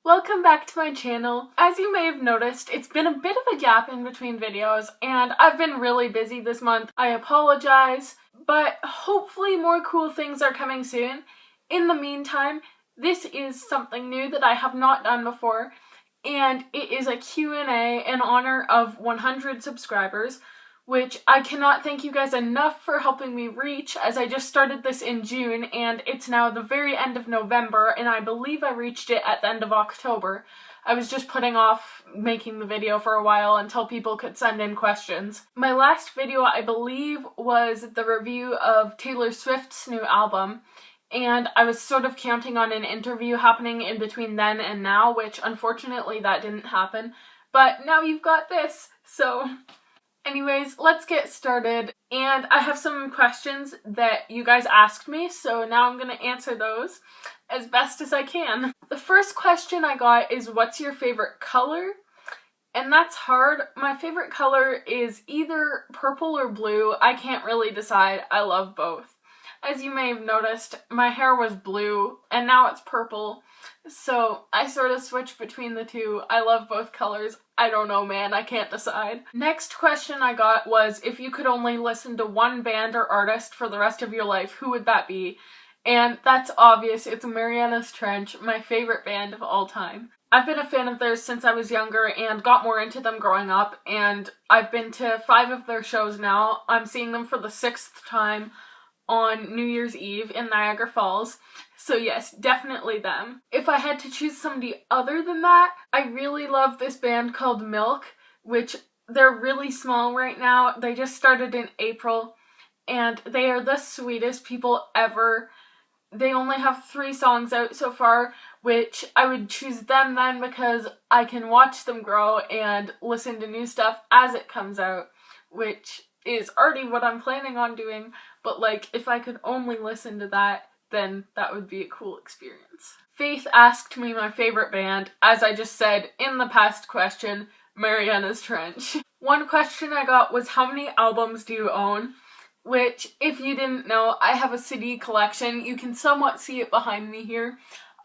Welcome back to my channel. As you may have noticed, it's been a bit of a gap in between videos and I've been really busy this month. I apologize, but hopefully more cool things are coming soon. In the meantime, this is something new that I have not done before, and it is a Q&A in honor of 100 subscribers, which I cannot thank you guys enough for helping me reach, as I just started this in June and it's now the very end of November and I believe I reached it at the end of October. I was just putting off making the video for a while until people could send in questions. My last video, I believe, was the review of Taylor Swift's new album, and I was sort of counting on an interview happening in between then and now, which unfortunately that didn't happen, but now you've got this, so... Anyways, let's get started, and I have some questions that you guys asked me, so now I'm going to answer those as best as I can. The first question I got is, what's your favorite color? And that's hard. My favorite color is either purple or blue. I can't really decide. I love both. As you may have noticed, my hair was blue, and now it's purple, so I sort of switch between the two. I love both colors. I don't know, man. I can't decide. Next question I got was, if you could only listen to one band or artist for the rest of your life, who would that be? And that's obvious. It's Marianas Trench, my favorite band of all time. I've been a fan of theirs since I was younger and got more into them growing up, and I've been to 5 of their shows now. I'm seeing them for the 6th time on New Year's Eve in Niagara Falls. So yes, definitely them. If I had to choose somebody other than that, I really love this band called Milk, which they're really small right now. They just started in April, and they are the sweetest people ever. They only have 3 songs out so far, which I would choose them then because I can watch them grow and listen to new stuff as it comes out, which is already what I'm planning on doing, but like, if I could only listen to that, then that would be a cool experience. Faith asked me my favorite band, as I just said in the past question, Marianas Trench. One question I got was, how many albums do you own? Which, if you didn't know, I have a CD collection. You can somewhat see it behind me here.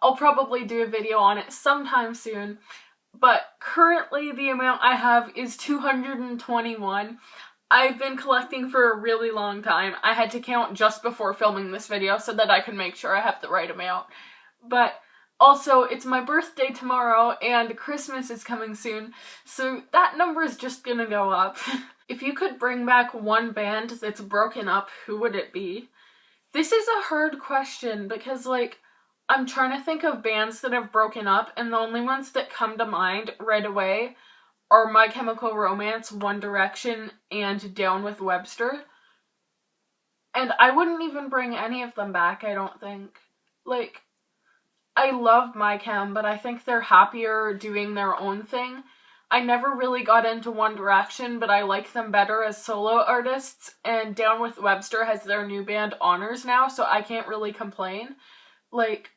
I'll probably do a video on it sometime soon, but currently the amount I have is 221. I've been collecting for a really long time. I had to count just before filming this video so that I could make sure I have the right amount. But also, it's my birthday tomorrow and Christmas is coming soon, so that number is just gonna go up. If you could bring back one band that's broken up, who would it be? This is a hard question because, like, I'm trying to think of bands that have broken up, and the only ones that come to mind right away are My Chemical Romance, One Direction, and Down with Webster. And I wouldn't even bring any of them back, I don't think. Like, I love My Chem, but I think they're happier doing their own thing. I never really got into One Direction, but I like them better as solo artists, and Down with Webster has their new band Honors now, so I can't really complain. Like,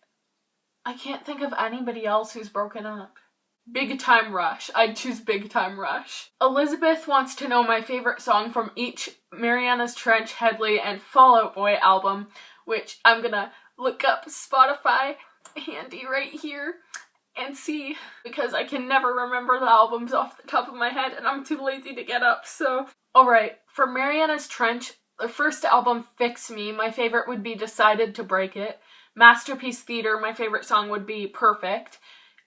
I can't think of anybody else who's broken up. Big Time Rush. I'd choose Big Time Rush. Elizabeth wants to know my favorite song from each Marianas Trench, Headley, and Fall Out Boy album, which I'm gonna look up Spotify handy right here and see, because I can never remember the albums off the top of my head and I'm too lazy to get up, so. Alright, for Marianas Trench, the first album, Fix Me, my favorite would be Decided to Break It. Masterpiece Theater, my favorite song would be Perfect.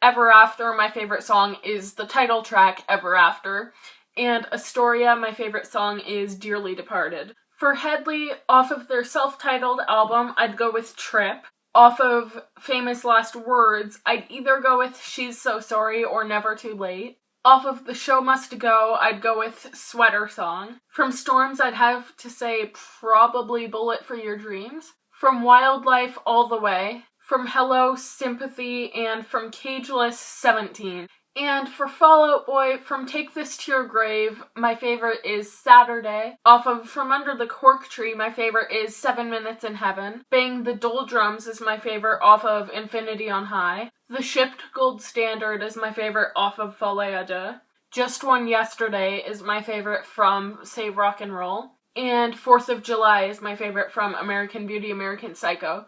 Ever After, my favorite song is the title track, Ever After. And Astoria, my favorite song is Dearly Departed. For Headley, off of their self-titled album, I'd go with Trip. Off of Famous Last Words, I'd either go with She's So Sorry or Never Too Late. Off of The Show Must Go, I'd go with Sweater Song. From Storms, I'd have to say probably Bullet for Your Dreams. From Wildlife, All the Way. From Hello, Sympathy, and from Cageless, 17. And for Fall Out Boy, from Take This to Your Grave, my favorite is Saturday. Off of From Under the Cork Tree, my favorite is 7 Minutes in Heaven. Bang the Doldrums is my favorite off of Infinity on High. The Shipped Gold Standard is my favorite off of Folie à Deux. Just One Yesterday is my favorite from Save Rock and Roll. And 4th of July is my favorite from American Beauty, American Psycho.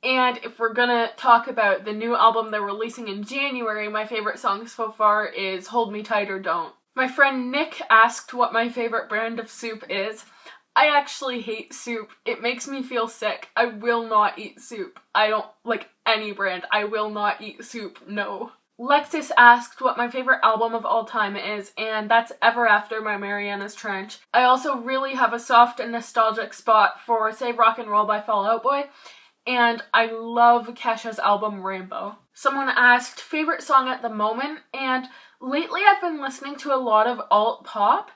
And if we're gonna talk about the new album they're releasing in January, my favorite song so far is Hold Me Tight or Don't. My friend Nick asked what my favorite brand of soup is. I actually hate soup. It makes me feel sick. I will not eat soup. I don't like any brand. I will not eat soup, no. Lexus asked what my favorite album of all time is, and that's Ever After by Mariana's Trench. I also really have a soft and nostalgic spot for Save Rock and Roll by Fall Out Boy, and I love Kesha's album Rainbow. Someone asked favorite song at the moment, and lately I've been listening to a lot of alt pop,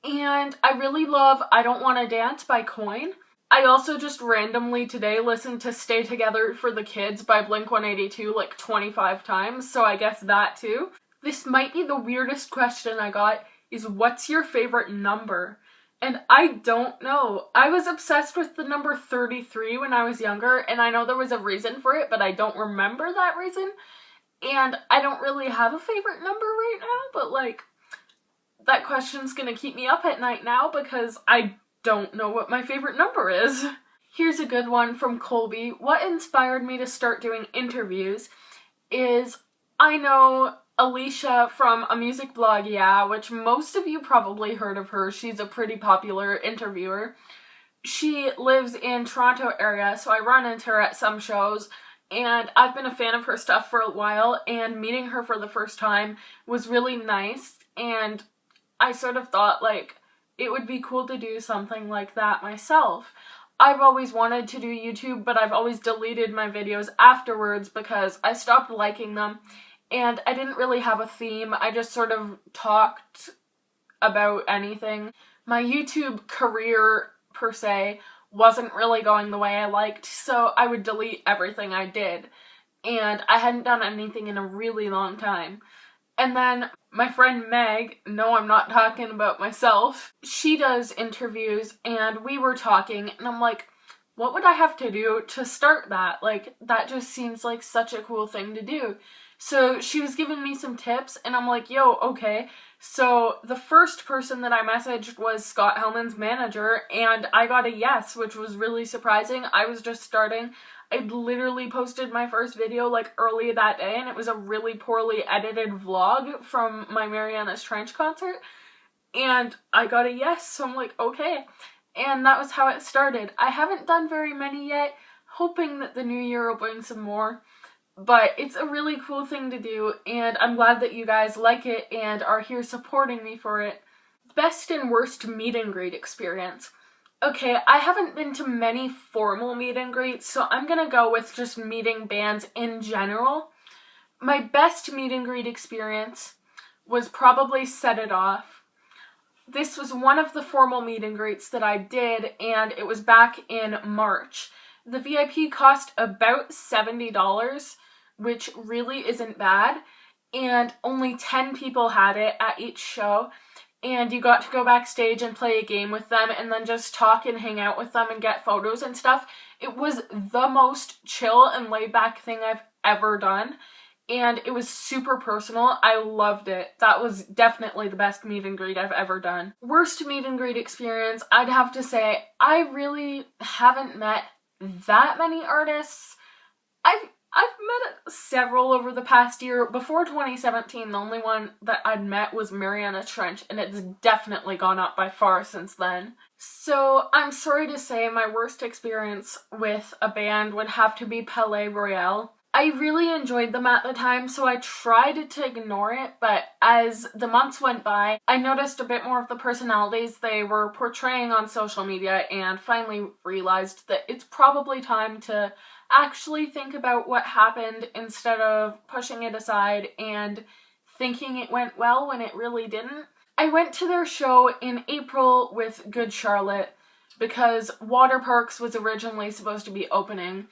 and I really love I Don't Wanna Dance by Coin. I also just randomly today listened to Stay Together for the Kids by Blink-182 like 25 times, so I guess that too. This might be the weirdest question I got, is what's your favorite number? And I don't know. I was obsessed with the number 33 when I was younger, and I know there was a reason for it, but I don't remember that reason. And I don't really have a favorite number right now, but like, that question's gonna keep me up at night now because I don't know what my favorite number is. Here's a good one from Colby. What inspired me to start doing interviews is I know Alicia from a music blog, Yeah, which most of you probably heard of her. She's a pretty popular interviewer. She lives in Toronto area, so I run into her at some shows, and I've been a fan of her stuff for a while, and meeting her for the first time was really nice, and I sort of thought, like, it would be cool to do something like that myself. I've always wanted to do YouTube, but I've always deleted my videos afterwards because I stopped liking them, and I didn't really have a theme. I just sort of talked about anything. My YouTube career, per se, wasn't really going the way I liked, so I would delete everything I did, and I hadn't done anything in a really long time. And then my friend Meg, no, I'm not talking about myself, she does interviews, and we were talking, and I'm like, what would I have to do to start that? Like, that just seems like such a cool thing to do. So she was giving me some tips, and I'm like, yo, okay. So the first person that I messaged was Scott Hellman's manager, and I got a yes, which was really surprising. I was just starting. I'd literally posted my first video like early that day, and it was a really poorly edited vlog from my Mariana's Trench concert, and I got a yes, so I'm like, okay. And that was how it started. I haven't done very many yet, hoping that the new year will bring some more. But it's a really cool thing to do, and I'm glad that you guys like it and are here supporting me for it. Best and worst meet and greet experience. Okay, I haven't been to many formal meet and greets, so I'm gonna go with just meeting bands in general. My best meet and greet experience was probably Set It Off. This was one of the formal meet and greets that I did, and it was back in March. The VIP cost about $70, which really isn't bad, and only 10 people had it at each show, and you got to go backstage and play a game with them and then just talk and hang out with them and get photos and stuff. It was the most chill and laid back thing I've ever done, and it was super personal. I loved it. That was definitely the best meet and greet I've ever done. Worst meet and greet experience, I'd have to say, I really haven't met that many artists. I've met several over the past year. Before 2017, the only one that I'd met was Mariana's Trench, and it's definitely gone up by far since then. So I'm sorry to say my worst experience with a band would have to be Palais Royale. I really enjoyed them at the time, so I tried to ignore it, but as the months went by, I noticed a bit more of the personalities they were portraying on social media and finally realized that it's probably time to actually think about what happened instead of pushing it aside and thinking it went well when it really didn't. I went to their show in April with Good Charlotte because Water Parks was originally supposed to be opening,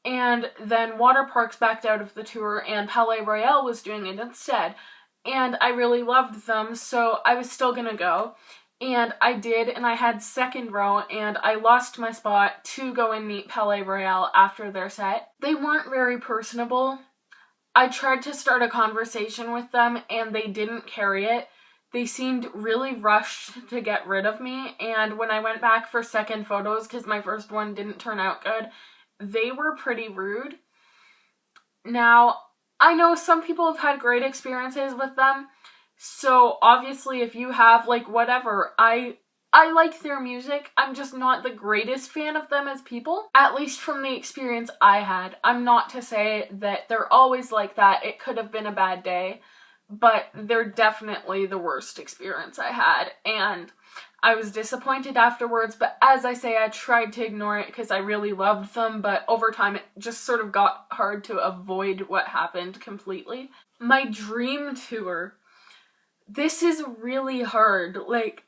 and then Water Parks backed out of the tour and Palais Royale was doing it instead. And I really loved them, so I was still gonna go. And I did, and I had second row, and I lost my spot to go and meet Palais Royale after their set. They weren't very personable. I tried to start a conversation with them, and they didn't carry it. They seemed really rushed to get rid of me, and when I went back for second photos, because my first one didn't turn out good, they were pretty rude. Now, I know some people have had great experiences with them, so obviously if you have, like, whatever, I like their music. I'm just not the greatest fan of them as people, at least from the experience I had. I'm not to say that they're always like that. It could have been a bad day, but they're definitely the worst experience I had, and I was disappointed afterwards, but as I say, I tried to ignore it because I really loved them, but over time it just sort of got hard to avoid what happened completely. My dream tour. This is really hard. Like,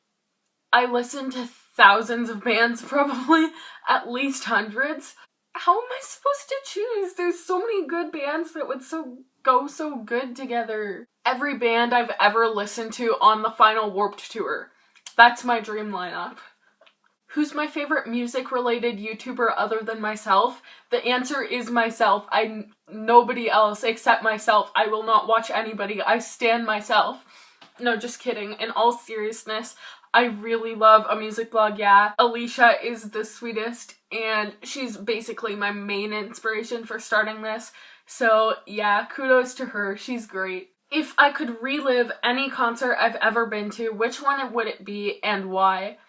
I listen to thousands of bands, probably, at least hundreds. How am I supposed to choose? There's so many good bands that would go so good together. Every band I've ever listened to on the final Warped Tour. That's my dream lineup. Who's my favorite music-related YouTuber other than myself? The answer is myself. Nobody else except myself. I will not watch anybody. I stan myself. No, just kidding. In all seriousness, I really love A Music Blog Yeah. Alicia is the sweetest, and she's basically my main inspiration for starting this. So yeah, kudos to her. She's great. If I could relive any concert I've ever been to, which one would it be and why?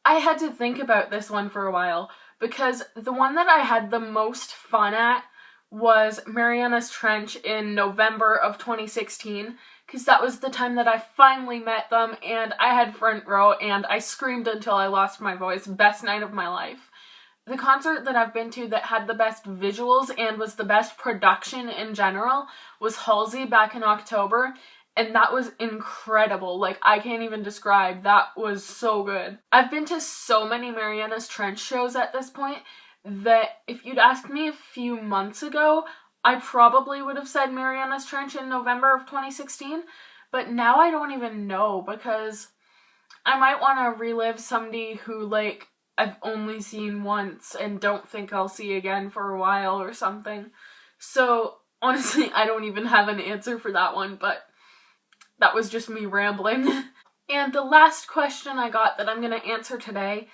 I had to think about this one for a while, because the one that I had the most fun at was Mariana's Trench in November of 2016, because that was the time that I finally met them, and I had front row, and I screamed until I lost my voice. Best night of my life. The concert that I've been to that had the best visuals and was the best production in general was Halsey back in October, and that was incredible. Like, I can't even describe. That was so good. I've been to so many Mariana's Trench shows at this point that if you'd asked me a few months ago, I probably would have said Mariana's Trench in November of 2016, but now I don't even know, because I might want to relive somebody who, like, I've only seen once and don't think I'll see again for a while or something. So, honestly, I don't even have an answer for that one, but that was just me rambling. And the last question I got that I'm going to answer today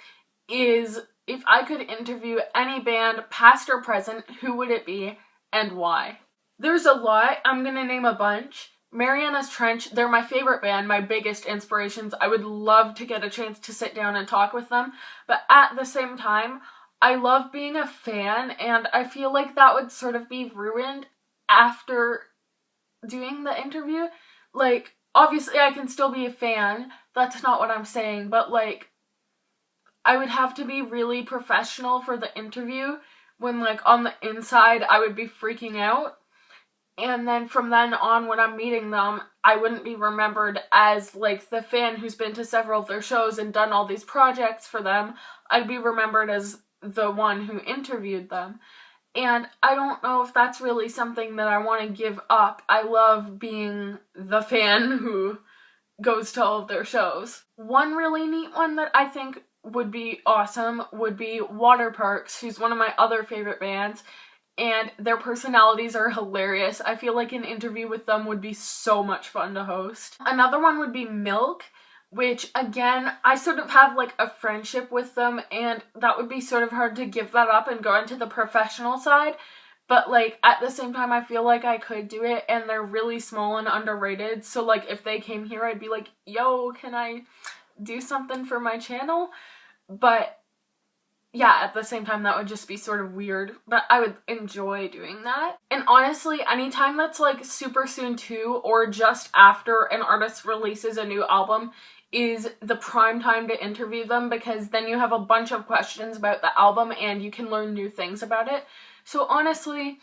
is, if I could interview any band, past or present, who would it be and why? There's a lot. I'm going to name a bunch. Mariana's Trench, they're my favorite band, my biggest inspirations. I would love to get a chance to sit down and talk with them, but at the same time, I love being a fan, and I feel like that would sort of be ruined after doing the interview. Like, obviously I can still be a fan, that's not what I'm saying, but like, I would have to be really professional for the interview, when like on the inside I would be freaking out. And then from then on, when I'm meeting them, I wouldn't be remembered as, like, the fan who's been to several of their shows and done all these projects for them. I'd be remembered as the one who interviewed them. And I don't know if that's really something that I want to give up. I love being the fan who goes to all of their shows. One really neat one that I think would be awesome would be Waterparks, who's one of my other favorite bands. And their personalities are hilarious. I feel like an interview with them would be so much fun to host. Another one would be Milk, which, again, I sort of have like a friendship with them, and that would be sort of hard to give that up and go into the professional side. But like, at the same time, I feel like I could do it, and they're really small and underrated. So like, if they came here, I'd be like, yo, can I do something for my channel? But yeah, at the same time, that would just be sort of weird, but I would enjoy doing that. And honestly, anytime that's like super soon too, or just after an artist releases a new album, is the prime time to interview them, because then you have a bunch of questions about the album and you can learn new things about it. So honestly,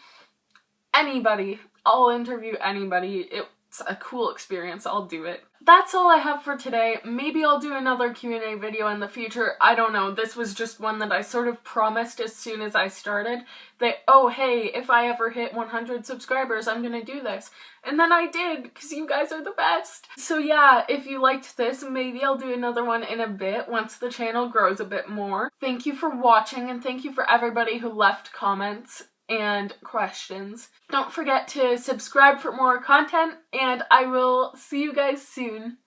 anybody. I'll interview anybody. It's a cool experience. I'll do it. That's all I have for today. Maybe I'll do another Q&A video in the future. I don't know. This was just one that I sort of promised as soon as I started that, oh hey, if I ever hit 100 subscribers, I'm gonna do this. And then I did, because you guys are the best. So yeah, if you liked this, maybe I'll do another one in a bit once the channel grows a bit more. Thank you for watching, and thank you for everybody who left comments and questions. Don't forget to subscribe for more content, and I will see you guys soon.